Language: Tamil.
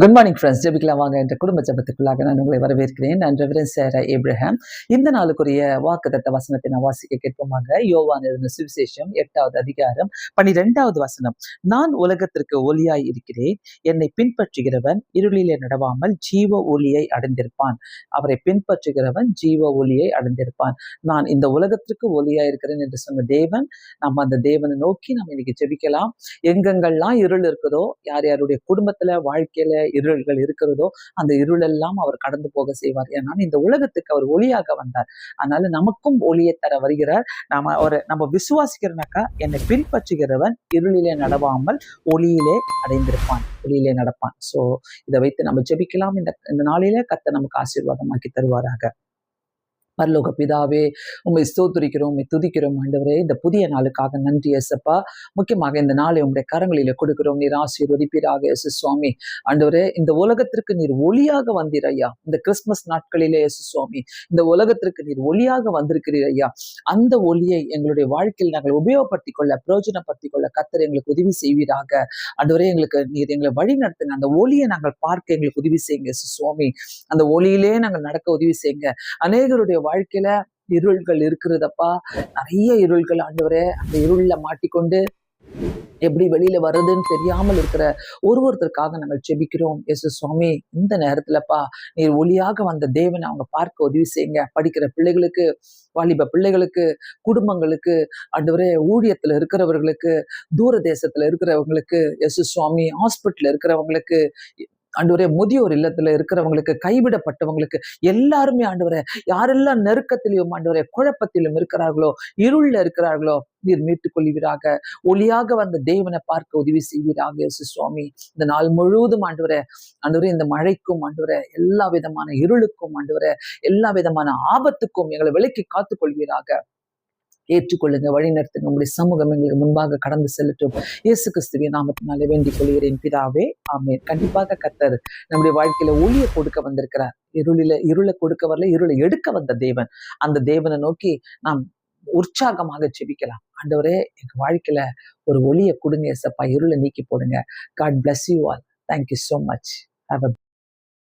குட் மார்னிங் ஃப்ரெண்ட்ஸ், ஜெபிக்கலாம் வாங்க என்ற குடும்ப ஜெபத்துக்குள்ளாக நான் உங்களை வரவேற்கிறேன். நான் ரெவரண்ட் சேரா ஏப்ரஹாம். இந்த நாளுக்குரிய வாக்குத்தத்த வசனத்தை நான் வாசிக்க கேட்போமாக. யோவான் எழுதின சுவிசேஷம் 8வது அதிகாரம் 12வது வசனம். நான் உலகத்திற்கு ஒளியாய் இருக்கிறேன். என்னை பின்பற்றுகிறவன் இருளிலே நடவாமல் ஜீவ ஒளியை அடைந்திருப்பான். அவரை பின்பற்றுகிறவன் ஜீவ ஒளியை அடைந்திருப்பான். நான் இந்த உலகத்திற்கு ஒளியாய் இருக்கிறேன் என்று சொன்ன தேவன், நம்ம அந்த தேவனை நோக்கி நம்ம இன்னைக்கு ஜெபிக்கலாம். எங்கெங்கெல்லாம் இருள் இருக்குதோ, யார் யாருடைய குடும்பத்துல வாழ்க்கையில இருள்கள் இருக்கிறதோ அந்த இருளெல்லாம் அவர் கடந்து போக செய்வார். ஏன்னா இந்த உலகத்துக்கு அவர் ஒளியாக வந்தார். அதனால நமக்கும் ஒளியை தர வருகிறார். நம்ம விசுவாசிக்கிறனாக்கா, என்னை பின்பற்றுகிறவன் இருளிலே நடவாமல் ஒளியிலே அடைந்திருப்பான், ஒளியிலே நடப்பான். சோ இதை வைத்து நம்ம ஜெபிக்கலாம். இந்த நாளிலே கர்த்தர் நமக்கு ஆசீர்வாதமாக்கி தருவாராக. பரலோக பிதாவே, உண்மை ஸ்தோத்திரிக்கிறோம், உண்மை துதிக்கிறோம் ஆண்டவரே. இந்த புதிய நாளுக்காக நன்றி ஏசப்பா. முக்கியமாக இந்த நாளை உங்களுடைய கரங்களில கொடுக்கிறோம். நீர் ஆசீர்வதிப்பீராக இயேசு சுவாமி. ஆண்டவரே, இந்த உலகத்திற்கு நீர் ஒளியாக வந்தீர் ஐயா. இந்த கிறிஸ்துமஸ் நாட்களிலே இயேசு சுவாமி, இந்த உலகத்திற்கு நீர் ஒளியாக வந்திருக்கிறீர் ஐயா. அந்த ஒளியை எங்களுடைய வாழ்க்கையில் நாங்கள் உபயோகப்படுத்திக் கொள்ள, பிரயோஜனப்படுத்திக் கொள்ள கர்த்தர் எங்களுக்கு உதவி செய்வீராக. ஆண்டவரே, நீர் எங்களை வழி நடத்துங்க. அந்த ஒளியை நாங்கள் பார்க்க எங்களுக்கு உதவி செய்யுங்க இயேசு சுவாமி. அந்த ஒளியிலே நாங்கள் நடக்க உதவி செய்யுங்க. அநேகருடைய வாழ்க்கையில இருள்கள் இருக்கிறதப்பா, நிறைய இருள்கள் ஆண்டவரே. அந்த இருள்ல மாட்டிக்கொண்டு எப்படி வெளியில வர்றதுன்னு தெரியாமல் இருக்கிற ஒருத்தருக்காக நாங்கள் ஜெபிக்கிறோம் இயேசு சுவாமி. இந்த நேரத்துலப்பா, நீர் ஒளியாக வந்த தேவனை அவங்க பார்க்க உதவி செய்யுங்க. படிக்கிற பிள்ளைகளுக்கு, வாலிப பிள்ளைகளுக்கு, குடும்பங்களுக்கு, ஆண்டவரே, ஊழியத்துல இருக்கிறவர்களுக்கு, தூர தேசத்துல இருக்கிறவங்களுக்கு இயேசு சுவாமி, ஹாஸ்பிட்டல்ல இருக்கிறவங்களுக்கு, ஆண்டவரே, முதியோர் இல்லத்துல இருக்கிறவங்களுக்கு, கைவிடப்பட்டவங்களுக்கு, எல்லாருமே ஆண்டவரே, யாரெல்லாம் நெருக்கத்திலும் ஆண்டவரே குழப்பத்திலும் இருக்கிறார்களோ, இருள்ல இருக்கிறார்களோ, நீர் மீட்டுக் கொள்வீராக. ஒளியாக வந்த தேவனை பார்க்க உதவி செய்வீராக இயேசு சுவாமி. இந்த நாள் முழுவதும் ஆண்டவரே, இந்த மழைக்கும் ஆண்டவரே, எல்லா விதமான இருளுக்கும் ஆண்டவரே, எல்லா விதமான ஆபத்துக்கும் எங்களை விலக்கி காத்துக் கொள்வீராக. ஏற்றுக்கொள்ளுங்க, வழி நடத்துங்க. உங்களுடைய சமூகம் எங்களுக்கு முன்பாக கடந்து செல்லட்டும். இயேசு கிறிஸ்துவின் நாமத்தினாலே வேண்டிக் கொள்கிறேன் பிதாவே, ஆமென். கண்டிப்பாக கர்த்தர் நம்முடைய வாழ்க்கையில ஒளியை கொடுக்க வந்திருக்கிறார். இருளை கொடுக்க வரல, இருளை எடுக்க வந்த தேவன். அந்த தேவனை நோக்கி நாம் உற்சாகமாக ஜெபிக்கலாம். ஆண்டவரே, எங்க வாழ்க்கையில ஒரு ஒளியை கொடுங்க ஏசப்பா, இருளை நீக்கி போடுங்க. God bless you all. Thank you so much. Have a